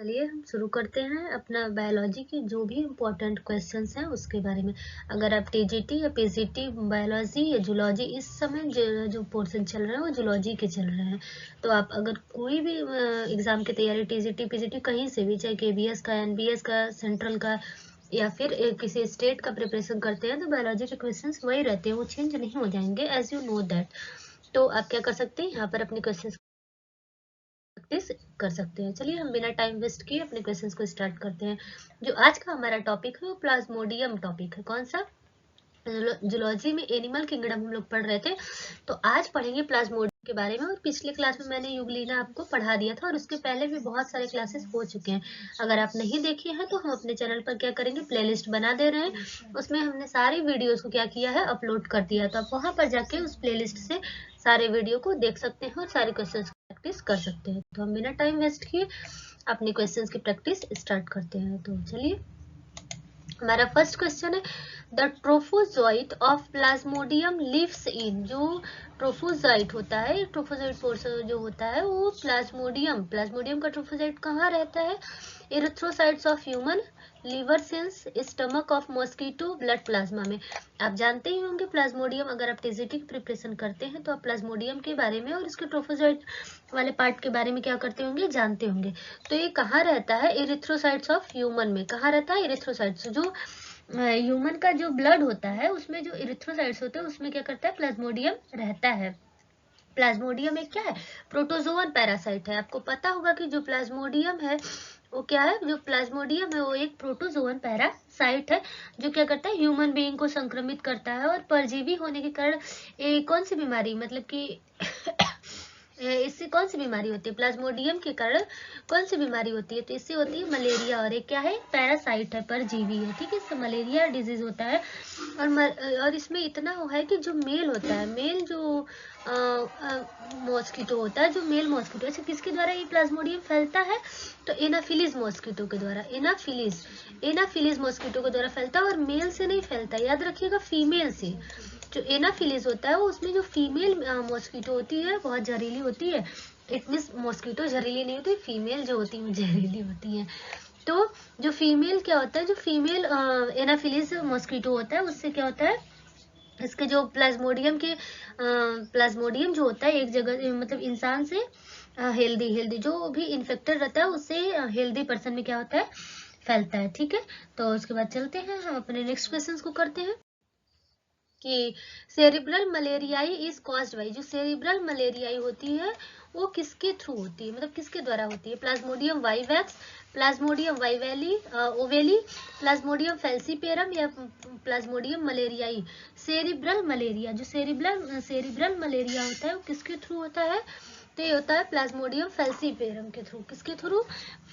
चलिए हम शुरू करते हैं अपना बायोलॉजी के जो भी इम्पोर्टेंट क्वेश्चंस हैं उसके बारे में। अगर आप टीजीटी या पीजीटी बायोलॉजी या जूलॉजी इस समय जो पोर्शन चल रहे हैं वो जूलॉजी के चल रहे हैं, तो आप अगर कोई भी एग्जाम की तैयारी टीजीटी पीजीटी कहीं से भी, चाहे केबीएस का, एनबीएस का, सेंट्रल का या फिर किसी स्टेट का प्रिपरेशन करते हैं, तो बायोलॉजी के क्वेश्चंस वही रहते हैं, वो चेंज नहीं हो जाएंगे, एज यू नो दैट। तो आप क्या कर सकते हैं, यहाँ पर अपने क्वेश्चंस प्रैक्टिस कर सकते हैं। चलिए हम बिना टाइम वेस्ट किए अपने क्वेश्चंस को स्टार्ट करते हैं। जो आज का हमारा टॉपिक है वो प्लाज्मोडियम टॉपिक है। कौन सा? जूलॉजी में एनिमल किंगडम हम लोग पढ़ रहे थे, तो आज पढ़ेंगे प्लाज्मोडियम के बारे में। और पिछले क्लास में मैंने यूग्लिना आपको पढ़ा दिया था और उसके पहले भी बहुत सारे क्लासेस हो चुके हैं। अगर आप नहीं देखे हैं तो हम अपने चैनल पर क्या करेंगे, प्लेलिस्ट बना दे रहे हैं, उसमें हमने सारी वीडियोस को क्या किया है, अपलोड कर दिया। तो आप वहां पर जाके उस प्लेलिस्ट से सारे वीडियो को देख सकते हैं और सारे क्वेश्चन प्रैक्टिस कर सकते हैं। तो हम बिना टाइम वेस्ट किए अपने क्वेश्चंस की प्रैक्टिस स्टार्ट करते हैं। तो चलिए, हमारा फर्स्ट क्वेश्चन है, the trophozoite of plasmodium lives in. जो ट्रोफोजोइट होता है, ट्रोफोजोइट पोर्शन जो होता है वो प्लाज्मोडियम का ट्रोफोजोइट कहाँ रहता है? Erythrocytes of human, liver cells, stomach of mosquito, blood plasma में। आप जानते ही होंगे प्लाज्मोडियम, अगर आप टीजीटी की प्रिपरेशन करते हैं तो आप प्लाज्मोडियम के बारे में और इसके ट्रोफोजोइट वाले पार्ट के बारे में क्या करते होंगे, जानते होंगे। तो ये कहाँ रहता है? इरिथ्रोसाइट्स ऑफ ह्यूमन में। कहाँ रहता है? इरिथ्रोसाइट्स। जो ह्यूमन का जो ब्लड होता है उसमें जो इरिथ्रोसाइट्स होते हैं उसमें क्या करता है, प्लाज्मोडियम रहता है। प्लाज्मोडियम एक क्या है? प्रोटोजोअन पैरासाइट है। आपको पता होगा कि जो प्लाज्मोडियम है वो क्या है, जो प्लाज्मोडियम है वो एक प्रोटोजोअन पैरासाइट है, जो क्या करता है, ह्यूमन बीइंग को संक्रमित करता है। और परजीवी होने के कारण कौन सी बीमारी, मतलब कि इससे कौन सी बीमारी होती है, प्लाज्मोडियम के कारण कौन सी बीमारी होती है? तो इससे होती है मलेरिया। और एक क्या है, पैरासाइट है, परजीवी है, ठीक है, इससे मलेरिया डिजीज होता है। और इसमें इतना है कि जो मेल होता है, मेल जो मॉस्किटो होता है, जो मेल मॉस्किटो, अच्छा किसके द्वारा ये प्लाज्मोडियम फैलता है? तो एनाफिलीज मॉस्किटो के द्वारा। एनाफिलीज मॉस्किटो के द्वारा फैलता है और मेल से नहीं फैलता, याद रखिएगा, फीमेल से। जो एनाफिलीज होता है वो उसमें जो फीमेल मॉस्किटो होती है बहुत जहरीली होती है। इट मीन्स मॉस्किटो जहरीली नहीं होती, फीमेल जो होती है जहरीली होती है। तो जो फीमेल क्या होता है, जो फीमेल एनाफिलीज मॉस्किटो होता है उससे क्या होता है, इसके जो प्लाज्मोडियम जो होता है एक जगह, मतलब इंसान से हेल्दी जो भी इन्फेक्टेड रहता है उससे हेल्दी पर्सन में क्या होता है, फैलता है, ठीक है। तो उसके बाद चलते हैं हम अपने नेक्स्ट क्वेश्चन को करते हैं कि सेरिब्रल मलेरियाई इज कॉज्ड बाई। जो सेरिब्रल मलेरियाई होती है वो किसके थ्रू होती है, मतलब किसके द्वारा होती है? Plasmodium vivax, Plasmodium ओवेली, Plasmodium falciparum या प्लाज्मोडियम मलेरियाई। सेरिब्रल मलेरिया, जो सेरिब्रल मलेरिया होता है वो किसके थ्रू होता है? तो ये होता है प्लाज्मोडियम फैल्सीपेरम के थ्रू। किसके थ्रू?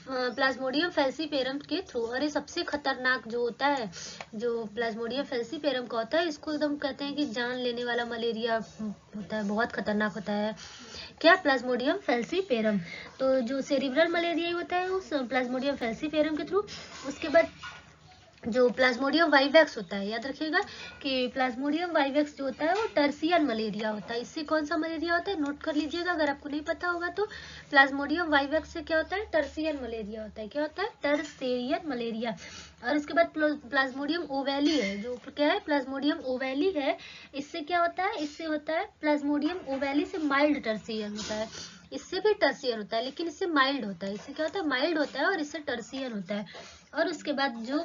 प्लाज्मोडियम फैल्सीपेरम के थ्रू। और ये सबसे खतरनाक जो होता है, जो प्लाज्मोडियम फैल्सीपेरम का होता है, इसको एकदम कहते हैं कि जान लेने वाला मलेरिया होता है, बहुत खतरनाक होता है। क्या? Plasmodium falciparum. तो जो सेरिब्रल मलेरिया होता है उस प्लाज्मोडियम फैल्सीपेरम के थ्रू। उसके बाद जो प्लाज्मोडियम वाइवैक्स होता है, याद रखिएगा कि प्लाज्मोडियम वाइवैक्स जो होता है वो टर्सियन मलेरिया होता है। इससे कौन सा मलेरिया होता है, नोट कर लीजिएगा अगर आपको नहीं पता होगा तो। प्लाज्मोडियम वाइवैक्स से क्या होता है, टर्सियन मलेरिया होता है। क्या होता है? Tertian malaria. और उसके बाद प्लाज्मोडियम ओवेली है, जो क्या है, प्लाज्मोडियम ओवेली है, इससे क्या होता है, इससे होता है प्लाज्मोडियम ओवेली से माइल्ड टर्सियन होता है। इससे भी टर्सियन होता है लेकिन इससे माइल्ड होता है। इससे क्या होता है, माइल्ड होता है और इससे टर्सियन होता है। और उसके बाद जो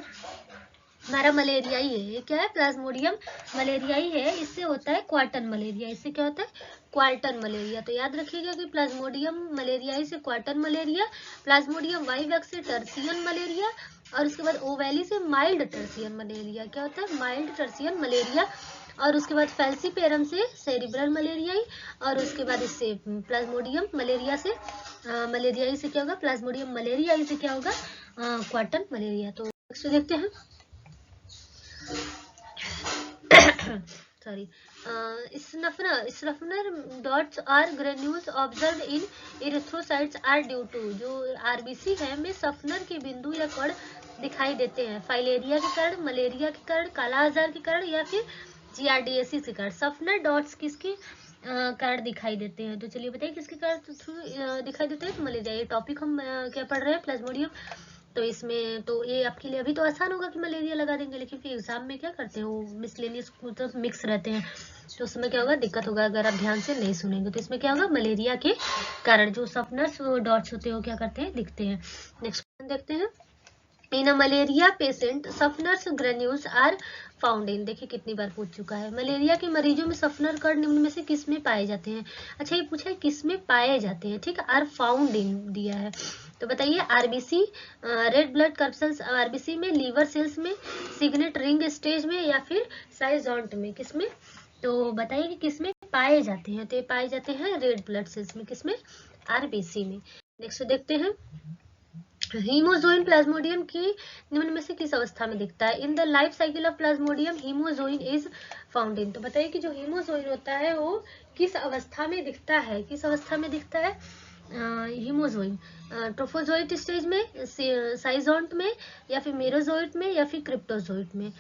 हमारा मलेरियाई है, ये क्या है, प्लाज्मोडियम मलेरियाई है, इससे होता है क्वार्टन मलेरिया। इससे क्या होता है, क्वार्टन मलेरिया। तो याद रखिएगा कि प्लाज्मोडियम मलेरियाई से क्वार्टन मलेरिया, प्लाज्मोडियम वाइवैक्स से टर्सियन मलेरिया, और उसके बाद ओवैली से माइल्ड टर्सियन मलेरिया। क्या होता है, माइल्ड टर्सियन मलेरिया। और उसके बाद फैल्सीपेरम से सेरिब्रल मलेरियाई, और उसके बाद इससे प्लाज्मोडियम मलेरिया से मलेरियाई से क्या होगा, प्लाज्मोडियम मलेरियाई से क्या होगा, क्वार्टन मलेरिया। तो नेक्स्ट देखते हैं sorry, स्नफनर डॉट्स और granules observe in erythrocytes are due to. जो आरबीसी है में सफनर के बिंदु या कण दिखाई देते हैं, फाइलेरिया के कारण, मलेरिया के कारण, काला आजार के कारण या फिर जीआरडीएसी के कारण। सफनर डॉट्स किसकी कारण दिखाई देते हैं। तो चलिए बताइए किसके कारण थ्रू दिखाई देते हैं? तो मलेरिया। ये टॉपिक हम क्या पढ़ रहे हैं? प्लाज्मोडियम। तो इसमें तो ये आपके लिए अभी तो आसान होगा कि मलेरिया लगा देंगे, लेकिन फिर एग्जाम में क्या करते हैं, वो मिसलेनियस मतलब मिक्स रहते हैं, तो उसमें क्या होगा, दिक्कत होगा अगर आप ध्यान से नहीं सुनेंगे। तो इसमें क्या होगा, मलेरिया के कारण जो सफनर्स डॉट्स होते हैं वो क्या करते हैं, दिखते हैं। नेक्स्ट देखते हैं। In a malaria patient Schuffner's granules are found in. देखिए कितनी बार पूछ चुका है। मलेरिया के मरीजों में सफनर कण निम्न में से किस में पाए जाते हैं? अच्छा ये पूछा है किस में पाए जाते हैं, ठीक है, आर फाउंड इन दिया है। तो बताइए आरबीसी, रेड ब्लड कर्पल्स आरबीसी में, लीवर सेल्स में, सिग्नेट रिंग स्टेज में, या फिर साइजॉन्ट में, किस में? तो बताइए कि किस में पाए जाते हैं? तो ये पाए जाते हैं रेड ब्लड सेल्स में, किस में? आरबीसी में। नेक्स्ट देखते हैं। हीमोजोइन प्लाज्मोडियम की निम्न में से किस अवस्था में दिखता है? In the life cycle of Plasmodium hemozoin is found इन। तो बताइए कि जो हीमोजोइन होता है वो किस अवस्था में दिखता है? किस अवस्था में दिखता है हीमोजोइन? ट्रोफोजोइट स्टेज में, साइजोन्ट में, या फिर मेरोजोइट में, या फिर क्रिप्टोजोइट में?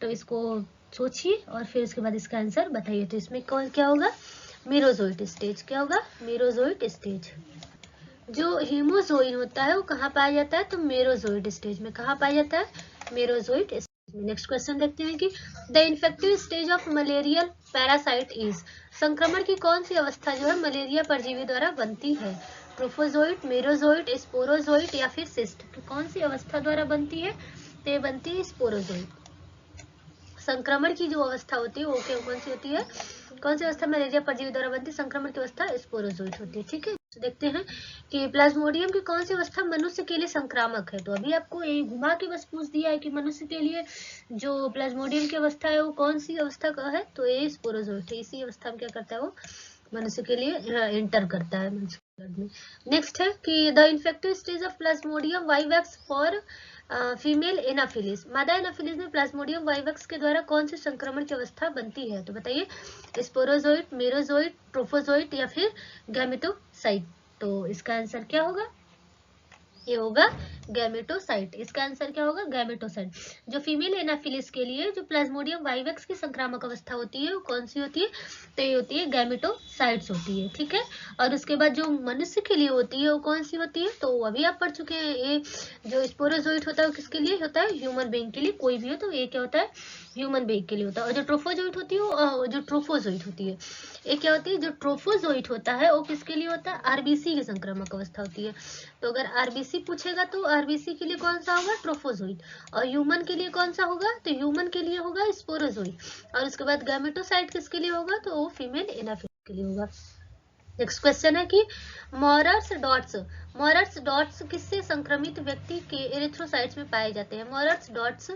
तो इसको सोचिए और फिर उसके बाद इसका आंसर बताइए। तो इसमें क्या होगा, मेरोजोइट स्टेज। क्या होगा, मेरोजोइट स्टेज। जो हीमोजोइन होता है वो कहाँ पाया जाता है? तो मेरोजोइट स्टेज में। कहाँ पाया जाता है? मेरोजोइट स्टेज में। नेक्स्ट क्वेश्चन देखते हैं कि the infective stage of malarial parasite is. संक्रमण की कौन सी अवस्था जो है मलेरिया परजीवी द्वारा बनती है? ट्रोफोजोइट, मेरोजोइट, स्पोरोजोइट, या फिर सिस्ट? तो कौन सी अवस्था द्वारा बनती है? तो ये बनती है स्पोरोजोइट। संक्रमण की जो अवस्था होती है वो कौन सी होती है? कौन सी अवस्था मलेरिया परजीवी द्वारा बनती है? संक्रमण की अवस्था स्पोरोजोइट होती है, ठीक है। तो देखते हैं कि प्लाज्मोडियम की कौन सी अवस्था मनुष्य के लिए संक्रामक है। तो अभी आपको यही घुमा के बस पूछ दिया है कि मनुष्य के लिए जो प्लाज्मोडियम की अवस्था है वो कौन सी अवस्था का है? तो ये स्पोरोजोइट है। इसी अवस्था में क्या करता है वो मनुष्य के लिए एंटर करता है मनुष्य के ब्लड में। नेक्स्ट है कि the infective stage of Plasmodium vivax for female Anopheles. मादा एनाफिलिस में प्लाज्मोडियम वाइवैक्स के द्वारा कौन से संक्रमण की अवस्था बनती है? तो बताइए स्पोरोजोइट, मेरोजोइट, ट्रोफोजोइट, या फिर गैमेटोसाइट? तो इसका आंसर क्या होगा? ये होगा गैमेटोसाइट। इसका आंसर क्या होगा? गैमेटोसाइट। जो फीमेल एनाफिलिस के लिए जो प्लाज्मोडियम वाइवैक्स की संक्रामक अवस्था होती है वो कौन सी होती है? तो ये होती है गैमेटोसाइट्स होती है, ठीक है। और उसके बाद जो मनुष्य के लिए होती है वो कौन सी होती है? तो अभी आप पढ़ चुके हैं। ये जो स्पोरोजोइट होता है वो किसके लिए होता है? ह्यूमन बीइंग के लिए। कोई भी हो तो ये क्या होता है? ह्यूमन बीइंग के लिए होता है। और जो ट्रोफोजोइट होती है जो ट्रोफोजोइट होती है ये क्या होती है? जो ट्रोफोजोइट होता है वो किसके लिए होता है? आरबीसी की संक्रामक अवस्था होती है। तो अगर आरबीसी पूछेगा तो आरबीसी के लिए कौन सा होगा? ट्रोफोजोइट। और ह्यूमन के लिए कौन सा होगा? तो ह्यूमन के लिए होगा स्पोरोजोइट। और उसके बाद गैमेटोसाइट किसके लिए होगा? तो वो फीमेल एनाफिलिस के लिए होगा। नेक्स्ट क्वेश्चन है कि मॉरर्स डॉट्स किससे संक्रमित व्यक्ति के एरिथ्रोसाइट्स में पाए जाते हैं? Maurer's dots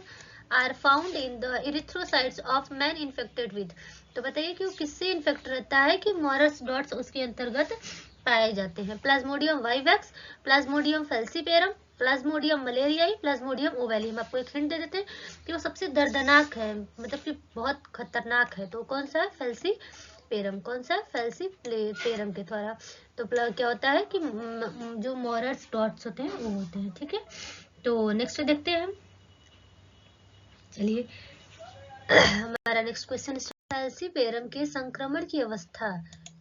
are found in the erythrocytes of man infected with. तो बताइए कि वो किससे इन्फेक्ट रहता है कि मॉरर्स डॉट्स उसके अंतर्गत पाए जाते हैं? Plasmodium vivax, Plasmodium falciparum, Plasmodium malariae, Plasmodium ovale. आपको एक हिंट दे देते हैं कि वो सबसे दर्दनाक है, मतलब कि बहुत खतरनाक है। तो कौन सा है? फैल्सीपेरम। कौन सा? फैल्सीपेरम के द्वारा। तो क्या होता है कि जो मॉरर्स डॉट्स होते हैं वो होते हैं, ठीक है। तो नेक्स्ट देखते हैं हम। चलिए हमारा नेक्स्ट क्वेश्चन फैल्सीपेरम के संक्रमण की अवस्था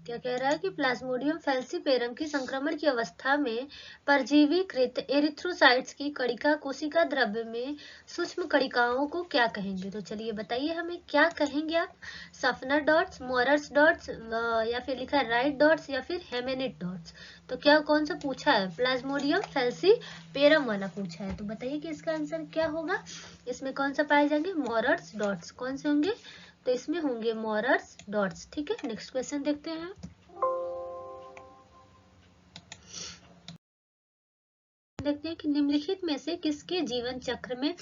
क्या कह रहा है कि प्लाज्मोडियम फैल्सीपेरम की संक्रमण की अवस्था में परजीवीकृत एरिथ्रोसाइट्स की कणिका कोशिका द्रव्य में सूक्ष्म कणिकाओं को क्या कहेंगे? तो चलिए बताइए हमें क्या कहेंगे आप? सफनर डॉट्स, मॉरर्स डॉट्स, या फिर लिखा है राइट डॉट्स, या फिर हेमेनिड डॉट्स? तो क्या कौन सा पूछा है? प्लाज्मोडियम फैल्सीपेरम वाला पूछा है। तो बताइए कि इसका आंसर क्या होगा? इसमें कौन सा पाए जाएंगे? मॉरर्स डॉट्स। कौन से होंगे? तो इसमें होंगे मॉरर्स डॉट्स, ठीक है। नेक्स्ट क्वेश्चन देखते हैं। देखते हैं कि निम्नलिखित में से किसके जीवन चक्र में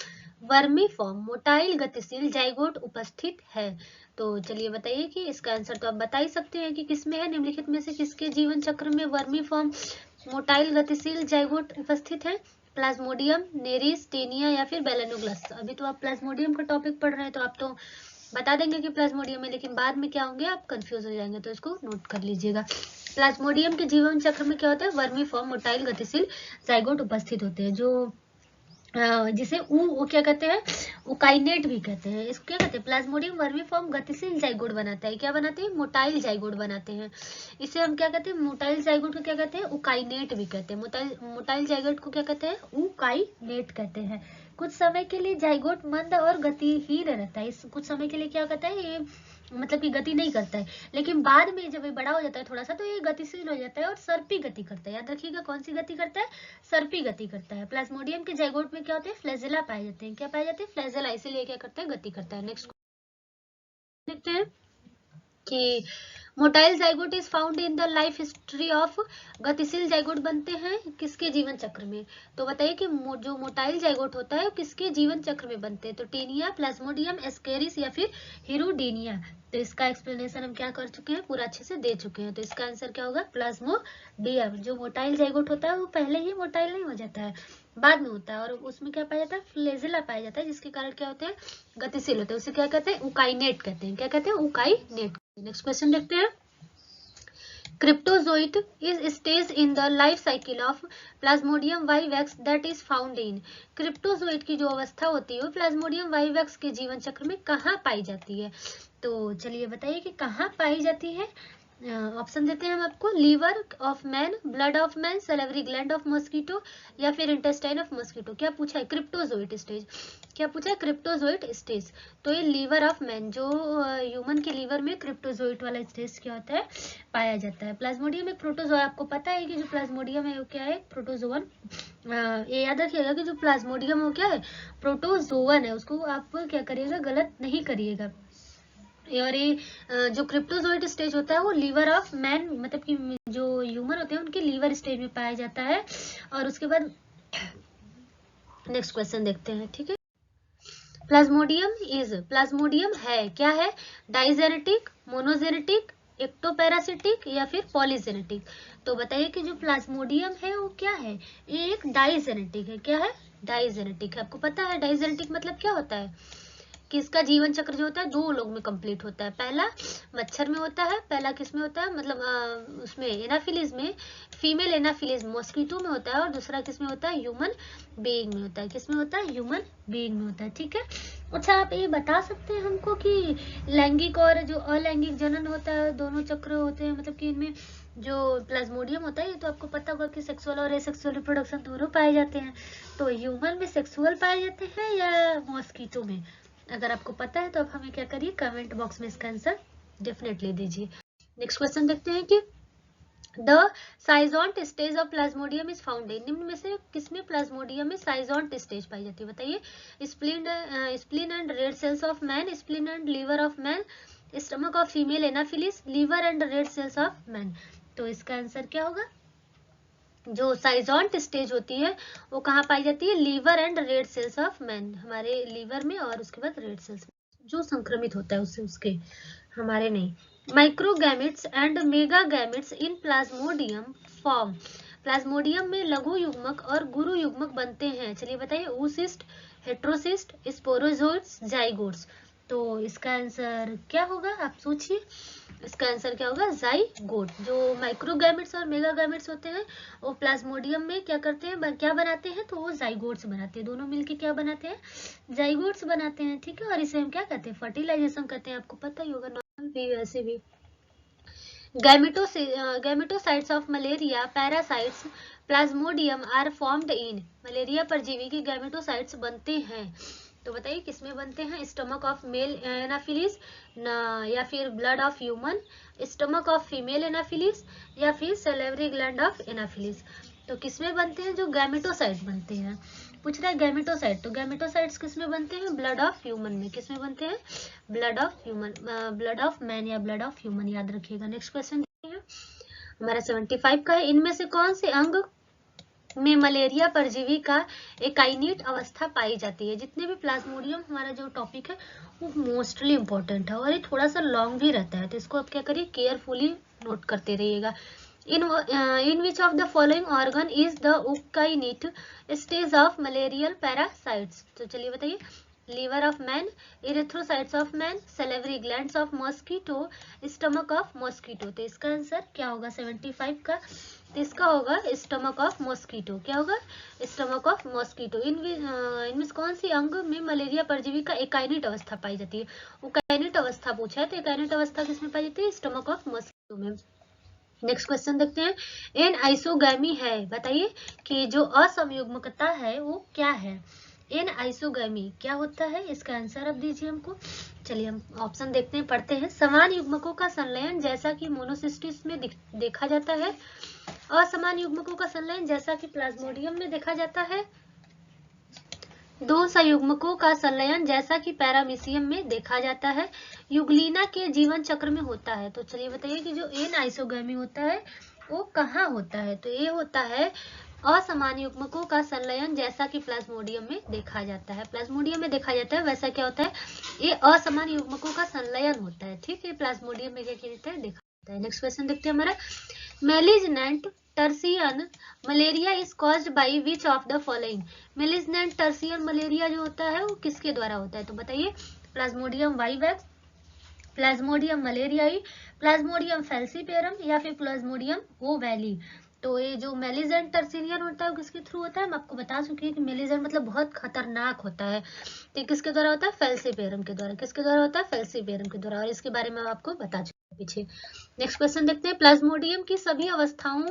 वर्मीफॉर्म मोटाइल गतिशील जाइगोट उपस्थित है? तो चलिए बताइए कि इसका आंसर तो आप बता ही सकते हैं कि किसमें है। निम्नलिखित में से किसके जीवन चक्र में वर्मीफॉर्म मोटाइल गतिशील जाइगोट उपस्थित है? प्लाज्मोडियम, नेरिस, टेनिया, या फिर बेलेनोग्लस? अभी तो आप प्लाज्मोडियम का टॉपिक पढ़ रहे हैं तो आप तो बता देंगे कि प्लाज्मोडियम है, लेकिन बाद में क्या होंगे आप कंफ्यूज हो जाएंगे, तो इसको नोट कर लीजिएगा। प्लाज्मोडियम के जीवन चक्र में क्या होता है? वर्मीफॉर्म मोटाइल गतिशील जाइगोट उपस्थित होते हैं। जो जिसे वो क्या कहते हैं, उकाइनेट भी कहते हैं। इसको क्या कहते हैं, प्लाज्मोडियम वर्मीफॉर्म गतिशील जाइगोट बनाता है। क्या बनाते हैं, मोटाइल जाइगोट बनाते हैं। इसे हम क्या कहते हैं, मोटाइल जाइगोट को क्या कहते हैं, उकाइनेट भी कहते हैं। मोटाइल जाइगोट को क्या कहते हैं, उकाइनेट कहते हैं। कुछ समय के लिए जाइगोट मंद और गतिहीन रहता है। इस कुछ समय के लिए क्या कहता है, ये मतलब कि गति नहीं करता है, लेकिन बाद में जब ये बड़ा हो जाता है थोड़ा सा तो ये गतिशील हो जाता है और सर्पी गति करता है। याद रखिएगा कौन सी गति करता है, सर्पी गति करता है। प्लाज्मोडियम के जाइगोट में क्या होते हैं, फ्लैजेला पाए जाते हैं। क्या पाए जाते हैं, फ्लैजेला, इसीलिए क्या करता है, गति करता है। नेक्स्ट देखते हैं कि motile zygote is found in the life history of, गतिशील जाइगोट बनते हैं किसके जीवन चक्र में। तो बताइए कि जो मोटाइल जाइगोट होता है वो किसके जीवन चक्र में बनते हैं। तो टीनिया, प्लाज्मोडियम, एस्केरिस या फिर हिरुडीनिया। तो इसका एक्सप्लेनेशन हम क्या कर चुके हैं, पूरा अच्छे से दे चुके हैं। तो इसका आंसर क्या होगा, प्लाज्मोडियम। जो मोटाइल जाइगोट होता है वो पहले ही मोटाइल नहीं हो जाता है, बाद में होता है, और उसमें क्या पाया जाता है, फ्लैजेला पाया जाता है, जिसके कारण क्या होते हैं, गतिशील होते हैं। उसे क्या कहते हैं, उकाइनेट कहते हैं। क्या कहते हैं, उकाइनेट। नेक्स्ट क्वेश्चन देखते हैं। Cryptozoite is stage in the life cycle of Plasmodium vivax that is found in। Cryptozoite की जो अवस्था होती है वो प्लाज्मोडियम वाइवैक्स के जीवन चक्र में कहाँ पाई जाती है। तो चलिए बताइए कि कहाँ पाई जाती है। ऑप्शन देते हैं हम आपको, liver of man, blood of man, salivary gland of mosquito या फिर इंटेस्टाइन ऑफ मॉस्किटो। क्या पूछा है, क्रिप्टोजोइट स्टेज। क्या पूछा है, क्रिप्टोजोइट स्टेज। तो ये लीवर ऑफ मैन, जो ह्यूमन के लीवर में क्रिप्टोजोइट वाला स्टेज क्या होता है, पाया जाता है। प्लाज्मोडियम एक प्रोटोजोआ, आपको पता है कि जो प्लाज्मोडियम है वो क्या है, प्रोटोजोवन। ये याद रखिएगा कि जो प्लाज्मोडियम वो क्या है, प्रोटोजोवन है। उसको आप क्या करिएगा, गलत नहीं करिएगा। और ये जो क्रिप्टोजोइट स्टेज होता है वो लीवर ऑफ मैन, मतलब कि जो ह्यूमन होते हैं उनके लीवर स्टेज में पाया जाता है। और उसके बाद नेक्स्ट क्वेश्चन देखते हैं, ठीक है। प्लाज्मोडियम है, क्या है, डाइजेनेटिक, मोनोजेनेटिक, एक्टोपैरासिटिक या फिर पॉलीजेनेटिक। तो बताइए कि जो प्लाज्मोडियम है वो क्या है, ये एक डाइजेनेटिक है। क्या है, डाइजेनेटिक है। आपको पता है डाइजेनेटिक मतलब क्या होता है, कि इसका जीवन चक्र जो होता है 2 लोग में कंप्लीट होता है। पहला मच्छर में होता है, पहला किस में होता है, मतलब उसमें एनाफिलीज में, फीमेल एनाफिलीज मॉस्किटो में होता है, और दूसरा किस में होता है, ह्यूमन बीइंग में होता है। किस में होता है, ह्यूमन बीइंग में होता है, ठीक है। अच्छा आप ये बता सकते हैं हमको कि लैंगिक और जो अलैंगिक जनन होता है, दोनों चक्र होते हैं, मतलब कि इनमें जो प्लाज्मोडियम होता है ये तो आपको पता होगा कि सेक्सुअल और एसेक्सुअल रिप्रोडक्शन दोनों पाए जाते हैं। तो ह्यूमन में सेक्सुअल पाए जाते हैं या मॉस्किटो में। अगर आपको पता है तो आप हमें क्या करिए, कमेंट बॉक्स में इसका आंसर डेफिनेटली दीजिए। नेक्स्ट क्वेश्चन देखते हैं कि the schizont stage of Plasmodium is found in, निम्न में से किसमें प्लाज्मोडियम में साइजोंट स्टेज पाई जाती है। बताइए, spleen and red cells of man, spleen and liver of man, stomach of female anopheles, liver and red cells of man. तो इसका आंसर क्या होगा, जो साइजोंट स्टेज होती है वो कहाँ पाई जाती है, liver and red cells of man, हमारे लीवर में और उसके बाद रेड सेल्स में जो संक्रमित होता है उससे, उसके हमारे नहीं। Microgametes and megagametes in Plasmodium form, Plasmodium में लघु युग्मक और गुरु युग्मक बनते हैं। चलिए बताइए, oocyst, हेट्रोसिस्ट, स्पोरोजोइट्स, जाइगोट्स। तो इसका आंसर क्या होगा, आप सोचिए। इसका आंसर क्या होगा, जाइगोट। जो माइक्रोगैमेट्स और मेगागैमेट्स होते हैं वो प्लाज्मोडियम में क्या करते हैं, क्या बनाते हैं, तो वो जाइगोट्स बनाते हैं। दोनों मिलके क्या बनाते हैं, जाइगोट्स बनाते हैं, ठीक है। और इसे हम क्या कहते हैं, फर्टिलाइजेशन कहते हैं। आपको पता ही होगा, नॉर्मल भी वैसे भी। Gametocytes of malaria parasites plasmodium are formed in, malaria परजीवी की गैमेटोसाइट्स बनते हैं। तो बताइए किसमें बनते हैं, स्टमक ऑफ मेल एनाफिलिस या फिर blood of human, stomach of female Anopheles या फिर सैलिवरी ग्लैंड ऑफ एनाफिलिस। तो किसमें बनते हैं, जो गैमेटोसाइट बनते हैं। पूछ रहा है गैमेटोसाइट, तो गैमेटोसाइट्स किसमें बनते हैं, ब्लड ऑफ ह्यूमन में। किसमें बनते हैं, blood of human, blood of man या ब्लड ऑफ ह्यूमन, याद रखिएगा। नेक्स्ट क्वेश्चन हमारा 75 का है, इनमें से कौन से अंग में मलेरिया परजीवी का एकाइनेट अवस्था पाई जाती है। जितने भी प्लाज्मोडियम हमारा जो टॉपिक है वो मोस्टली इंपॉर्टेंट है और ये थोड़ा सा लॉन्ग भी रहता है, तो इसको आप क्या करिए, केयरफुली नोट करते रहिएगा। in which of the following organ is the ukainate stage of malarial parasites। तो चलिए बताइए, liver of man, erythrocytes of man, salivary glands of mosquito, stomach of mosquito। तो इसका आंसर क्या होगा 75 का, तो इसका होगा स्टमक ऑफ मॉस्किटो। क्या होगा? Stomach of mosquito. इनमें कौन सी अंग में मलेरिया परजीवी का एकाइनेट अवस्था पाई जाती है? एकाइनेट अवस्था पूछा है, तो एकाइनेट अवस्था किसमें पाई जाती है? स्टमक ऑफ मॉस्किटो में। नेक्स्ट क्वेश्चन देखते हैं। एन आइसोगैमी है, बताइए कि जो असमयुग्मकता है वो क्या है? एन आइसोगैमी क्या होता है? इसका आंसर अब दीजिए हमको। चलिए हम ऑप्शन देखते हैं, पढ़ते हैं। समान युग्मकों का संलयन जैसा कि मोनोसिस्टिस में देखा जाता है। असमान युग्मकों का संलयन जैसा कि प्लाज्मोडियम में देखा जाता है। दो संयुग्मकों का संलयन जैसा कि पैरामीशियम में देखा जाता है। युगलीना के जीवन चक्र में होता है। तो चलिए बताइए कि जो एन आइसोगैमी होता है वो कहाँ होता है? तो ये होता है असमान युग्मकों का संलयन जैसा कि प्लाज्मोडियम में देखा जाता है। प्लाज्मोडियम में देखा जाता है, वैसा क्या होता है? ये असमान युग्मकों का संलयन होता है। ठीक है, प्लाज्मोडियम में क्या किया जाता है? देखा जाता है। नेक्स्ट क्वेश्चन देखते हैं हमारा। Malignant tertian malaria is caused by which of the following? Malignant tertian malaria जो होता है वो किसके द्वारा होता है? तो बताइए। Plasmodium vivax, Plasmodium malariae, Plasmodium falciparum या फिर प्लाज्मोडियम ओवैली। तो ये जो मेलिजेंट टर्सियन होता है वो किसके थ्रू होता है? मैं आपको बता चुकी हूँ कि मेलिजेंट मतलब बहुत खतरनाक होता है। तो किसके द्वारा होता है? फैल्सीपेरम के द्वारा। किसके द्वारा होता है? फैल्सीपेरम के द्वारा। और इसके बारे में आपको बता चुकी हूँ पीछे। नेक्स्ट क्वेश्चन देखते हैं। प्लाज्मोडियम की सभी अवस्थाओं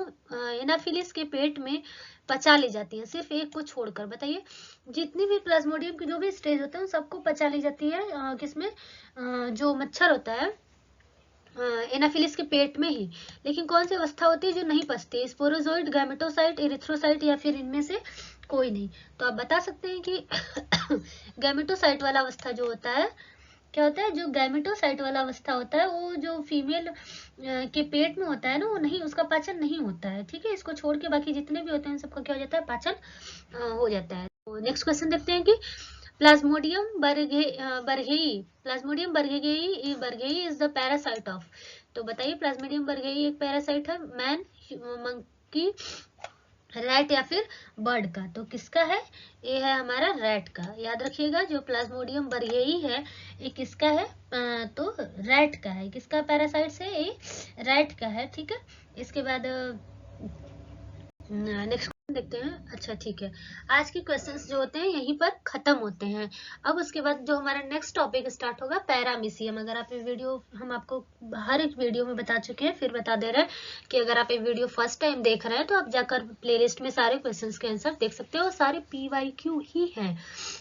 एनाफिलिस के पेट में पचा ली जाती है, सिर्फ एक को छोड़कर। बताइए। जितनी भी प्लाज्मोडियम की जो भी स्टेज होते हैं उन सबको पचा ली जाती है किसमें? जो मच्छर होता है एनाफिलिस के पेट में ही। लेकिन कौन सी अवस्था होती है जो नहीं पचती? स्पोरोजोइड, गैमेटोसाइट, इरिथ्रोसाइट या फिर इनमें से कोई नहीं। तो आप बता सकते हैं कि गैमेटोसाइट वाला अवस्था जो होता है, क्या होता है? जो गैमेटोसाइट वाला अवस्था होता है वो जो फीमेल के पेट में होता है ना, वो नहीं, उसका पाचन नहीं होता है। ठीक है, इसको छोड़ के बाकी जितने भी होते हैं सबका क्या हो जाता है? पाचन हो जाता है। तो नेक्स्ट क्वेश्चन देखते हैं कि Plasmodium berghei, Plasmodium berghei is the parasite of. तो बताइए। प्लाज्मोडियम बर्गेई एक पैरासाइट है मैन, मंकी, रैट या फिर बर्ड का। तो किसका है? ये है हमारा रैट का। याद रखिएगा, जो प्लाज्मोडियम बर्गेई है ये किसका है? तो रैट का है। किसका पैरासाइट है? ये रैट का है। ठीक है, इसके बाद नेक्स्ट देखते हैं। अच्छा ठीक है, आज के क्वेश्चंस जो होते हैं यहीं पर खत्म होते हैं। अब उसके बाद जो हमारा नेक्स्ट टॉपिक स्टार्ट होगा पैरामीशियम। अगर आप ये वीडियो, हम आपको हर एक वीडियो में बता चुके हैं, फिर बता दे रहे हैं कि अगर आप ये वीडियो फर्स्ट टाइम देख रहे हैं तो आप जाकर प्लेलिस्ट में सारे क्वेश्चंस के आंसर देख सकते हो, और सारे PYQ ही हैं।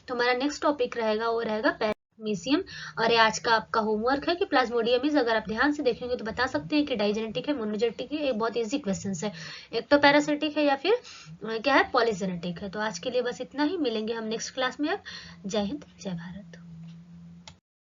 तो हमारा नेक्स्ट टॉपिक रहेगा वो रहेगा पैरामीशियम। और ये आज का आपका होमवर्क है कि प्लाज्मोडियम इज, अगर आप ध्यान से देखेंगे तो बता सकते हैं कि डाइजेनेटिक है, मोनोजेनेटिक है। ये बहुत इजी क्वेश्चन है। एक तो पैरासिटिक है या फिर क्या है? पॉलीजेनेटिक है। तो आज के लिए बस इतना ही। मिलेंगे हम नेक्स्ट क्लास में। अब जय हिंद, जय भारत।